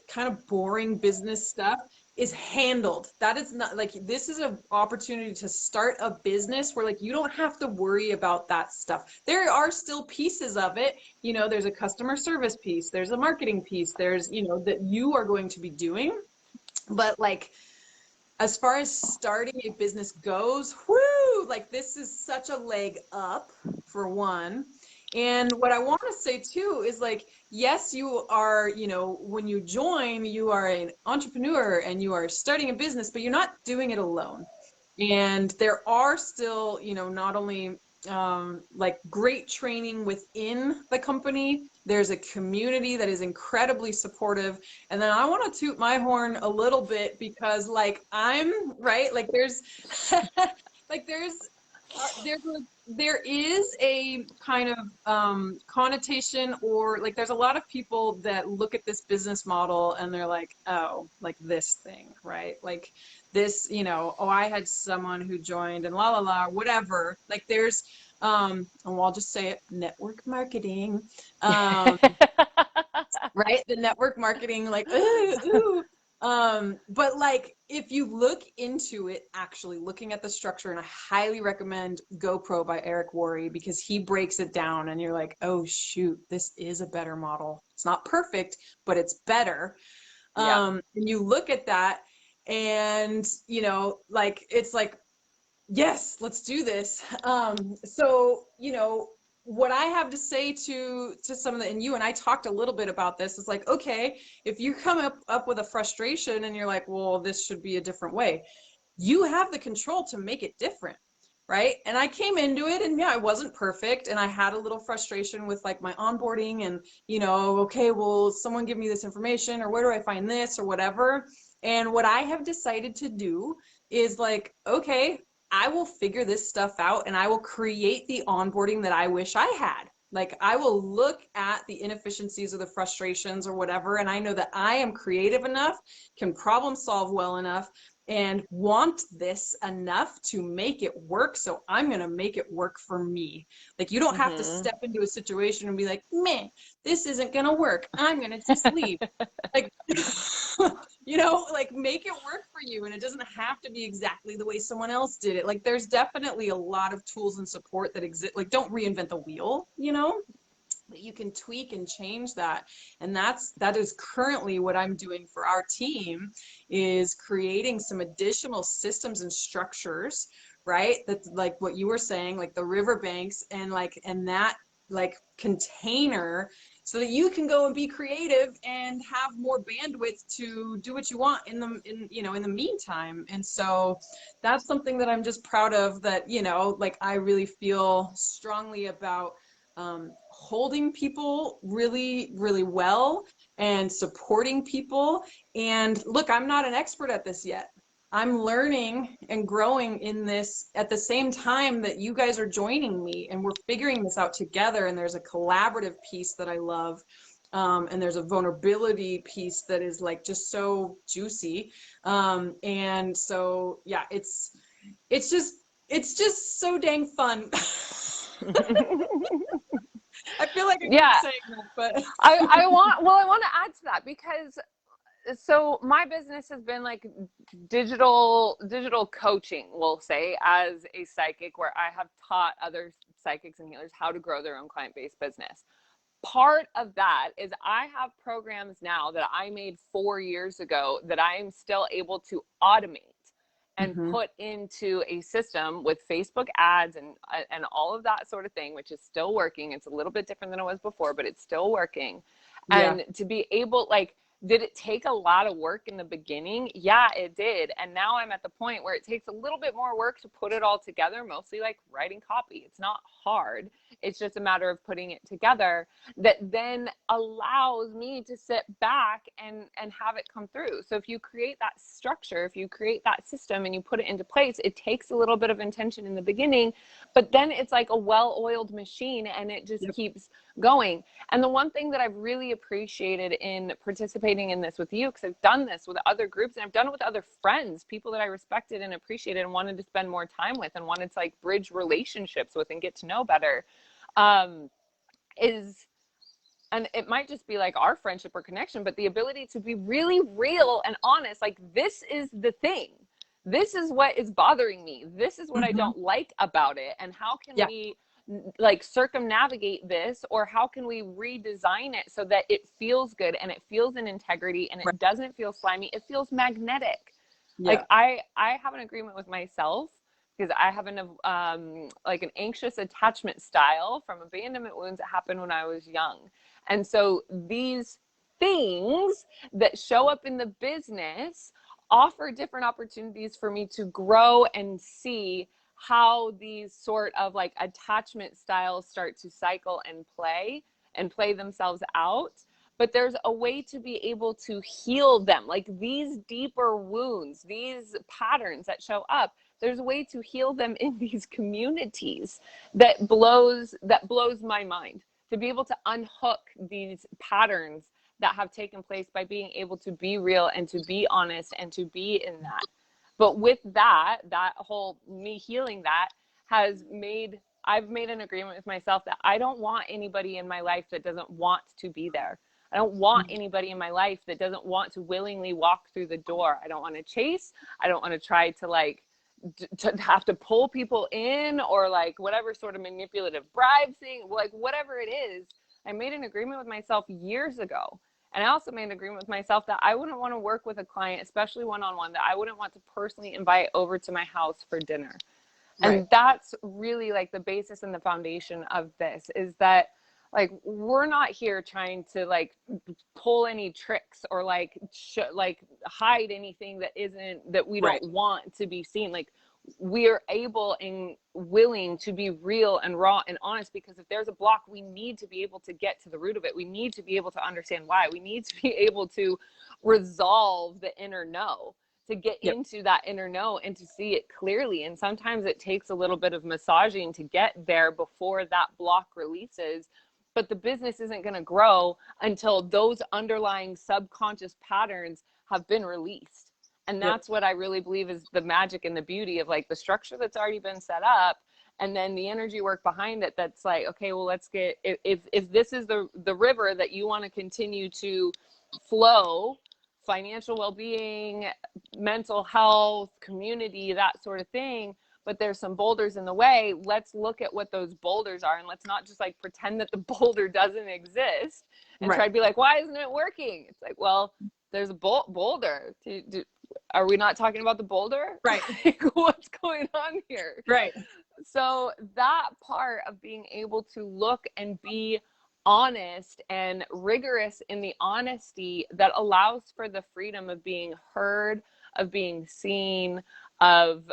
kind of boring business stuff is handled. That is not like, this is an opportunity to start a business where like, you don't have to worry about that stuff. There are still pieces of it. You know, there's a customer service piece, there's a marketing piece, there's, you know, that you are going to be doing. But like, as far as starting a business goes, whoo, like this is such a leg up for one. And what I want to say too is like, yes, you are, you know, when you join, you are an entrepreneur and you are starting a business, but you're not doing it alone. And there are still, you know, not only like great training within the company, there's a community that is incredibly supportive. And then I want to toot my horn a little bit because like I'm right, like there's like there's there is a kind of connotation, or like there's a lot of people that look at this business model and they're like, oh, like this thing, right? Like this, oh, I had someone who joined and la la la, whatever. Like there's, and I'll just say it, network marketing, um, right? The network marketing, like, ooh, ooh. But like, if you look into it, actually looking at the structure, and I highly recommend GoPro by Eric Worre, because he breaks it down and you're like, oh shoot, this is a better model. It's not perfect, but it's better. Yeah. And you look at that and, like, it's like, yes, let's do this. So, what I have to say to some of the, and you and I talked a little bit about this, is like, okay, if you come up with a frustration and you're like, well, this should be a different way, you have the control to make it different, right? And I came into it, and yeah, I wasn't perfect, and I had a little frustration with like my onboarding, and okay, well, someone give me this information, or where do I find this, or whatever. And what I have decided to do is like, okay, I will figure this stuff out, and I will create the onboarding that I wish I had. Like, I will look at the inefficiencies or the frustrations or whatever, and I know that I am creative enough, can problem solve well enough, and want this enough to make it work. So I'm going to make it work for me. Like, you don't have to step into a situation and be like, man, this isn't going to work, I'm going to just leave. Like, like, make it work for you. And it doesn't have to be exactly the way someone else did it. Like, there's definitely a lot of tools and support that exist. Like, don't reinvent the wheel, but you can tweak and change that. And that is currently what I'm doing for our team, is creating some additional systems and structures, right? That's like what you were saying, like the riverbanks, and that like container, so that you can go and be creative and have more bandwidth to do what you want in the meantime. And so that's something that I'm just proud of, that like, I really feel strongly about, holding people really, really well, and supporting people. And look, I'm not an expert at this yet. I'm learning and growing in this at the same time that you guys are joining me, and we're figuring this out together. And there's a collaborative piece that I love. And there's a vulnerability piece that is like just so juicy. And so, yeah, it's just so dang fun. I feel like I keep Yeah. saying that, but I want to add to that, because so my business has been like digital coaching, we'll say, as a psychic, where I have taught other psychics and healers how to grow their own client-based business. Part of that is I have programs now that I made 4 years ago that I am still able to automate and mm-hmm. put into a system with Facebook ads and all of that sort of thing, which is still working. It's a little bit different than it was before, but it's still working. Yeah. And to be able, like, did it take a lot of work in the beginning? Yeah, it did. And now I'm at the point where it takes a little bit more work to put it all together, mostly like writing copy. It's not hard. It's just a matter of putting it together, that then allows me to sit back and have it come through. So if you create that structure, if you create that system and you put it into place, it takes a little bit of intention in the beginning, but then it's like a well-oiled machine, and it just Yep. keeps going. And the one thing that I've really appreciated in participating in this with you, because I've done this with other groups and I've done it with other friends, people that I respected and appreciated and wanted to spend more time with and wanted to like bridge relationships with and get to know better, is, and it might just be like our friendship or connection, but the ability to be really real and honest. Like, this is the thing. This is what is bothering me. This is what I Mm-hmm. don't like about it. And how can Yeah. we like circumnavigate this, or how can we redesign it so that it feels good and it feels in integrity and Right. it doesn't feel slimy. It feels magnetic. Yeah. Like, I have an agreement with myself, because I have like an anxious attachment style from abandonment wounds that happened when I was young. And so these things that show up in the business offer different opportunities for me to grow and see how these sort of like attachment styles start to cycle and play themselves out. But there's a way to be able to heal them. Like, these deeper wounds, these patterns that show up, there's a way to heal them in these communities that blows my mind, to be able to unhook these patterns that have taken place by being able to be real and to be honest and to be in that. But with that whole me healing that I've made an agreement with myself that I don't want anybody in my life that doesn't want to be there. I don't want anybody in my life that doesn't want to willingly walk through the door. I don't want to chase. I don't want to try to like to have to pull people in, or like whatever sort of manipulative bribe thing, like whatever it is. I made an agreement with myself years ago. And I also made an agreement with myself that I wouldn't want to work with a client, especially one-on-one, that I wouldn't want to personally invite over to my house for dinner. Right. And that's really like the basis and the foundation of this, is that like we're not here trying to like pull any tricks or like hide anything that we don't want to be seen. Like we are able and willing to be real and raw and honest, because if there's a block, we need to be able to get to the root of it. We need to be able to understand why. We need to be able to resolve the inner no, to get into that inner no and to see it clearly. And sometimes it takes a little bit of massaging to get there before that block releases. But the business isn't going to grow until those underlying subconscious patterns have been released. And that's what I really believe is the magic and the beauty of like the structure that's already been set up, and then the energy work behind it. That's like, okay, well, let's get, if this is the river that you want to continue to flow, financial well-being, mental health, community, that sort of thing, but there's some boulders in the way, let's look at what those boulders are. And let's not just like pretend that the boulder doesn't exist and try to be like, why isn't it working? It's like, well, there's a boulder. Are we not talking about the boulder? Right. Like, what's going on here? Right. So that part of being able to look and be honest and rigorous in the honesty that allows for the freedom of being heard, of being seen, of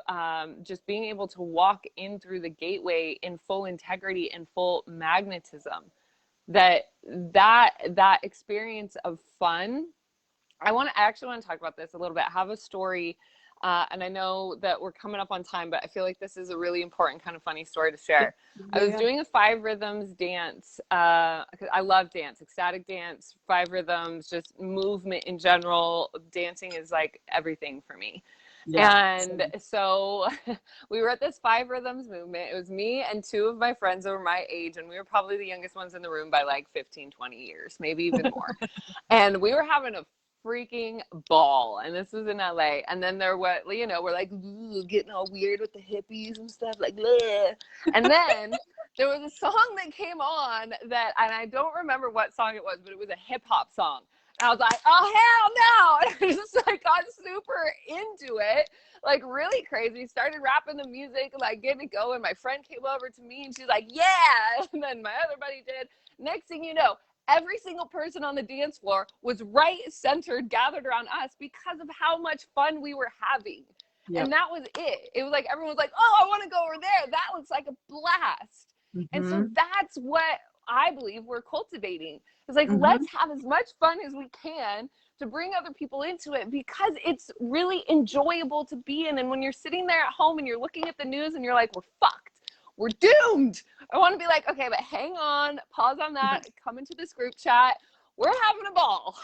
just being able to walk in through the gateway in full integrity and full magnetism. That experience of fun. I actually want to talk about this a little bit. I have a story, and I know that we're coming up on time, but I feel like this is a really important kind of funny story to share. I was doing a 5 rhythms dance. I love dance, ecstatic dance, 5 rhythms, just movement in general. Dancing is like everything for me. And so we were at this 5 rhythms movement. It was me and 2 of my friends that were my age, and we were probably the youngest ones in the room by like 15, 20 years, maybe even more. And we were having a freaking ball, and this was in LA. And then we're like getting all weird with the hippies and stuff, like bleh. And then there was a song that came on that, and I don't remember what song it was, but it was a hip-hop song. And I was like, oh hell no. And I just like got super into it, like really crazy, started rapping the music, like getting it going. My friend came over to me and she's like, yeah. And then my other buddy did. Next thing you know, every single person on the dance floor was right centered, gathered around us because of how much fun we were having. And that was it. It was like, everyone was like, oh, I want to go over there. That looks like a blast. And so that's what I believe we're cultivating. It's like, let's have as much fun as we can to bring other people into it, because it's really enjoyable to be in. And when you're sitting there at home and you're looking at the news and you're like, we're fucked, we're doomed. I want to be like, okay, but hang on, pause on that, come into this group chat. We're having a ball.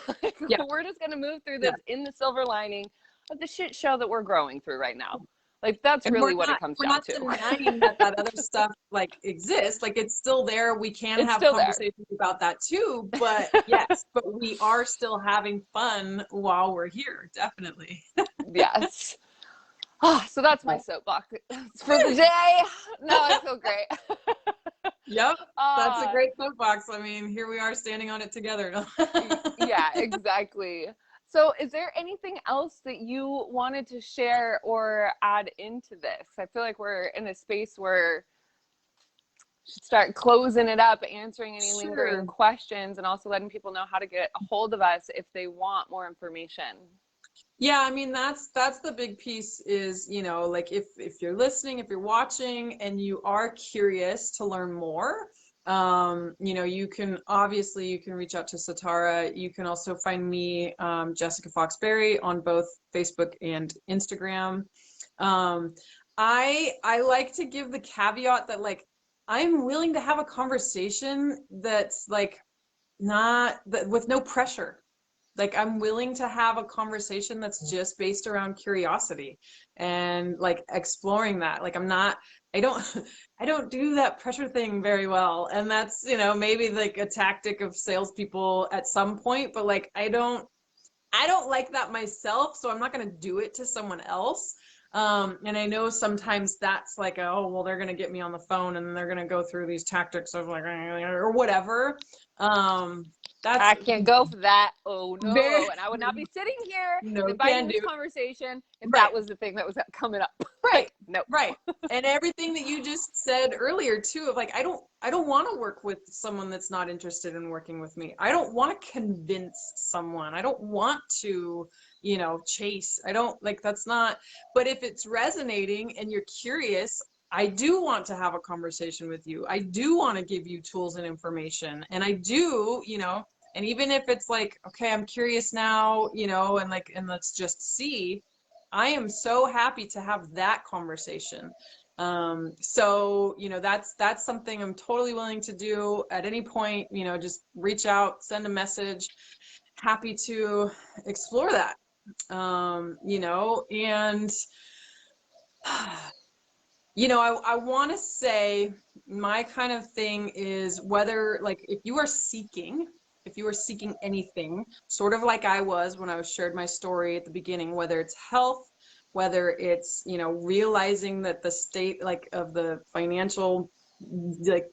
We're just going to move through this in the silver lining of the shit show that we're growing through right now. Like, that's really what it comes down to. We're not denying that other stuff like exists. Like, it's still there. We can have conversations about that too. But yes, but we are still having fun while we're here. Definitely. Yes. So that's my soapbox for the day. No, I feel great. Yep. That's a great soapbox. I mean, here we are standing on it together. Yeah, exactly. So is there anything else that you wanted to share or add into this? I feel like we're in a space where we should start closing it up, answering any lingering questions, and also letting people know how to get a hold of us if they want more information. Yeah, I mean, that's the big piece is, you know, like if you're listening, if you're watching and you are curious to learn more, you know, you can reach out to Satara. You can also find me, Jessica Foxberry, on both Facebook and Instagram. I like to give the caveat that like I'm willing to have a conversation that's like not that with no pressure. Like I'm willing to have a conversation that's just based around curiosity and like exploring that. Like I'm not, I don't, I don't do that pressure thing very well. And that's, you know, maybe like a tactic of salespeople at some point, but like I don't like that myself, so I'm not going to do it to someone else. And I know sometimes that's like, oh, well, they're going to get me on the phone and they're going to go through these tactics of like, or whatever. That's I can't go for that. Oh very, no. And I would not be sitting here no, inviting can this do. conversation if Right. that was the thing that was coming up. Right. Like, no. Right. And everything that you just said earlier too, of like, I don't want to work with someone that's not interested in working with me. I don't want to convince someone. I don't want to, you know, chase. I don't like that's not, but if it's resonating and you're curious, I do want to have a conversation with you. I do want to give you tools and information. And I do, you know, and even if it's like, okay, I'm curious now, you know, and like, and let's just see, I am so happy to have that conversation. So, you know, that's something I'm totally willing to do at any point, you know, just reach out, send a message, happy to explore that. You know, and you know, I want to say my kind of thing is whether like if you are seeking anything, sort of like I was when I was shared my story at the beginning, whether it's health, whether it's, you know, realizing that the state like of the financial like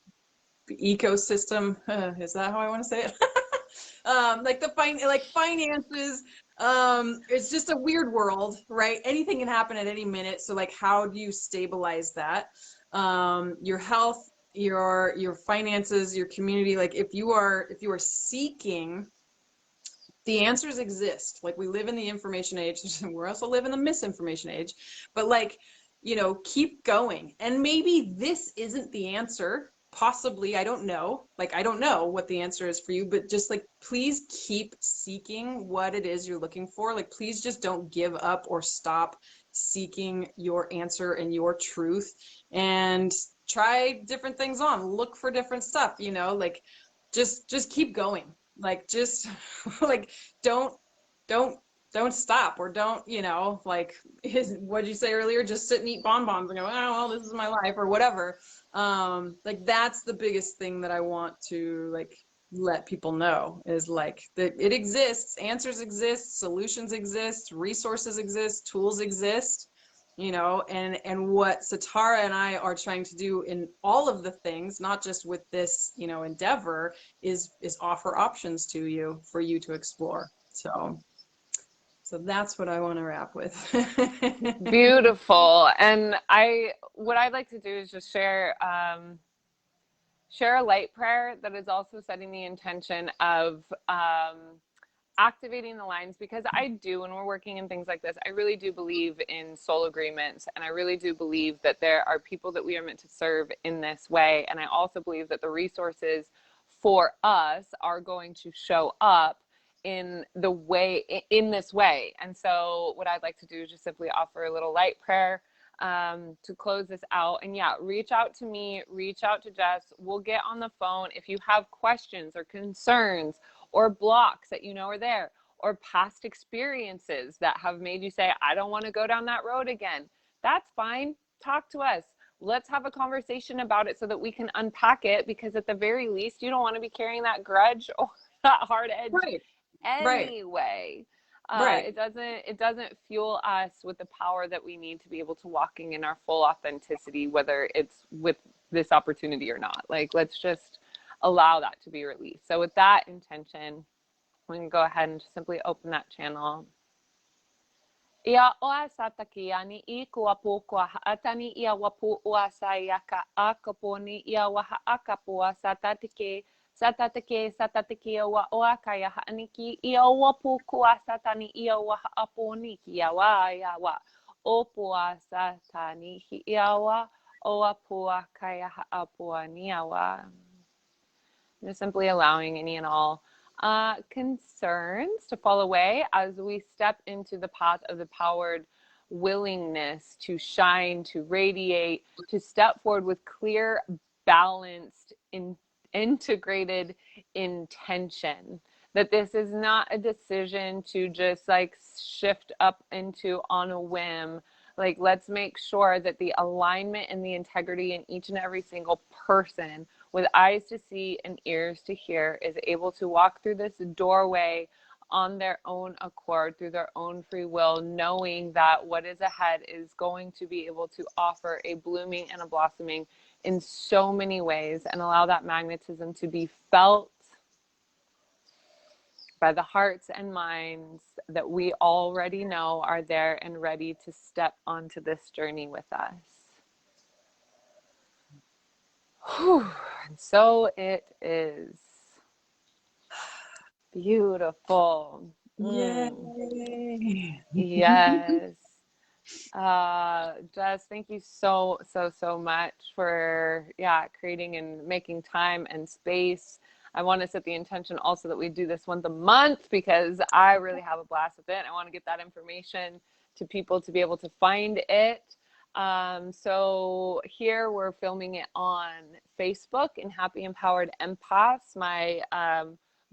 ecosystem, is that how I want to say it? Like like finances, it's just a weird world, right? Anything can happen at any minute. So like, how do you stabilize that? Your health, your finances, your community. Like if you are seeking, the answers exist. Like we live in the information age. We also live in the misinformation age. But like, you know, keep going. And maybe this isn't the answer. Possibly, I don't know. Like, I don't know what the answer is for you, but just like, please keep seeking what it is you're looking for. Like, please just don't give up or stop seeking your answer and your truth, and try different things on. Look for different stuff, you know, like just keep going. Like, just like, don't don't don't stop, or don't, you know, like what'd you say earlier, just sit and eat bonbons and go, oh well, this is my life or whatever. Like that's the biggest thing that I want to like let people know, is like that it exists, answers exist, solutions exist, resources exist, tools exist, you know. And what Satara and I are trying to do in all of the things, not just with this, you know, endeavor, is offer options to you for you to explore. So that's what I want to wrap with. Beautiful. And what I'd like to do is just share a light prayer that is also setting the intention of activating the lines, because I do, when we're working in things like this, I really do believe in soul agreements. And I really do believe that there are people that we are meant to serve in this way. And I also believe that the resources for us are going to show up in this way. And so what I'd like to do is just simply offer a little light prayer to close this out. And yeah, reach out to me, reach out to Jess. We'll get on the phone if you have questions or concerns or blocks that you know are there, or past experiences that have made you say, I don't want to go down that road again. That's fine. Talk to us. Let's have a conversation about it so that we can unpack it, because at the very least, you don't want to be carrying that grudge or that hard edge Right, right, anyway. right, It doesn't fuel us with the power that we need to be able to walking in our full authenticity, whether it's with this opportunity or not. Like, let's just allow that to be released. So with that intention, we can go ahead and just simply open that channel. Ia oa satakiani I kua pukua haatani ia wapu ua sayaka akaponi ia waha akapua satatike wa oa kaya haaniki ia wapu kua satani ia waha aponiki ia wa opua satani ia wa oa pua kaya haapua niawa. Just simply allowing any and all concerns to fall away as we step into the path of the powered willingness to shine, to radiate, to step forward with clear, balanced, integrated intention. That this is not a decision to just like shift up into on a whim. Like, let's make sure that the alignment and the integrity in each and every single person with eyes to see and ears to hear is able to walk through this doorway on their own accord, through their own free will, knowing that what is ahead is going to be able to offer a blooming and a blossoming in so many ways, and allow that magnetism to be felt by the hearts and minds that we already know are there and ready to step onto this journey with us. Whew. And so it is. Beautiful. Yay. Yes. Jess, thank you so much for creating and making time and space. I want to set the intention also that we do this once a month because I really have a blast with it. I want to get that information to people to be able to find it. So here we're filming it on Facebook in Happy Empowered Empaths, my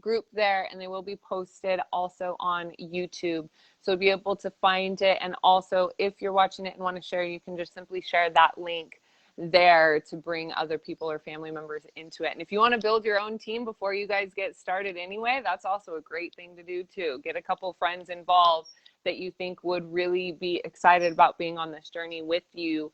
group there, and they will be posted also on YouTube. So be able to find it. And also, if you're watching it and want to share, you can just simply share that link there to bring other people or family members into it. And if you want to build your own team before you guys get started anyway, that's also a great thing to do too. Get a couple friends involved that you think would really be excited about being on this journey with you.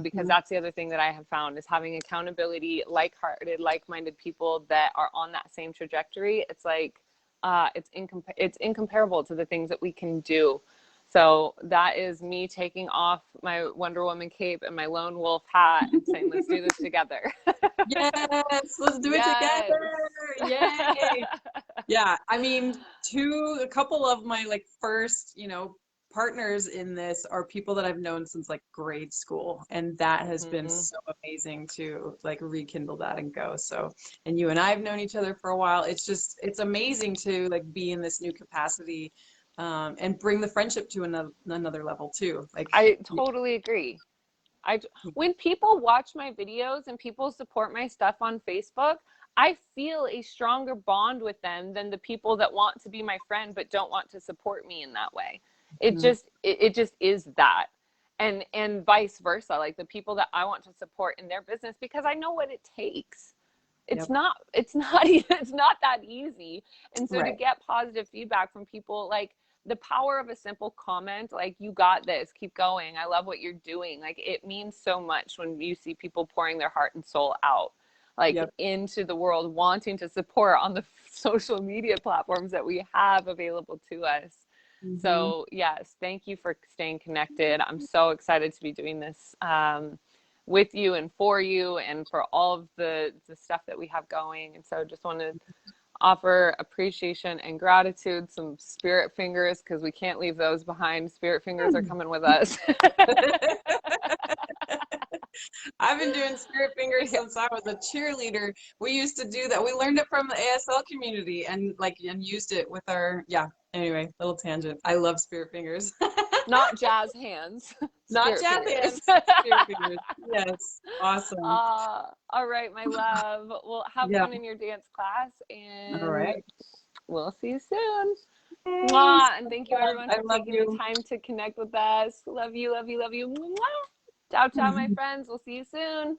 Because that's the other thing that I have found is having accountability, like-hearted, like-minded people that are on that same trajectory. It's like, it's incomparable to the things that we can do. So that is me taking off my Wonder Woman cape and my lone wolf hat and saying, let's do this together. Yes, let's do it together. Yay. Yeah, I mean, a couple of my like first, partners in this are people that I've known since like grade school, and that has been so amazing to like rekindle that and go. So, and you and I have known each other for a while. It's amazing to like be in this new capacity, and bring the friendship to another level too. Like, I totally agree. When people watch my videos and people support my stuff on Facebook, I feel a stronger bond with them than the people that want to be my friend but don't want to support me in that way. It just is that. And vice versa, like the people that I want to support in their business because I know what it takes. It's not it's not that easy. And so to get positive feedback from people, like the power of a simple comment, like, you got this, keep going, I love what you're doing, like it means so much when you see people pouring their heart and soul out, like into the world, wanting to support on the social media platforms that we have available to us. So yes, thank you for staying connected. I'm so excited to be doing this with you and for you and for all of the stuff that we have going. And so just want to offer appreciation and gratitude, some spirit fingers, because we can't leave those behind. Spirit fingers are coming with us. I've been doing spirit fingers since I was a cheerleader. We used to do that. We learned it from the ASL community and used it with our, anyway, little tangent. I love spirit fingers. Not jazz hands. Not jazz hands. Spirit fingers. Yes. Awesome. All right, my love. Well, have fun in your dance class, and all right, we'll see you soon. Mwah. And thank you everyone for taking the time to connect with us. Love you, love you, love you. Mwah. Ciao, ciao, my friends. We'll see you soon.